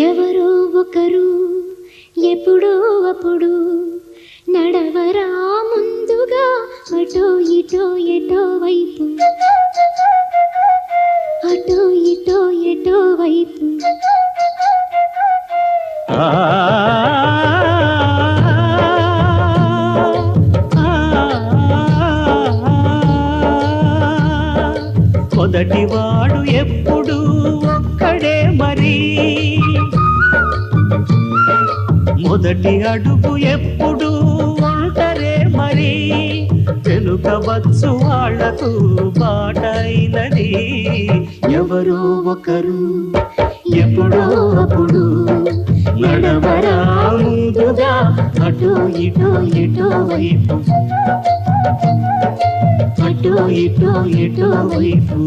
ఎవరో ఒకరు ఎప్పుడో అప్పుడు నడవరా ముందుగా అటో ఇటో ఎటో వైపు, అటో ఇటో ఎటో వైపు. మొదటివాడు ఎప్పుడు ఒక్కడే మరి, మొదటి అడుగు ఎప్పుడు ఒంటరే మరి. వెనుక వచ్చు వాళ్లకు బాటైనది ఎవరో ఒకరు ఎప్పుడో అప్పుడు నడవరా ముందుగా అటో ఇటో ఎటో వైపు, అటో ఇటో ఎటో వైపు.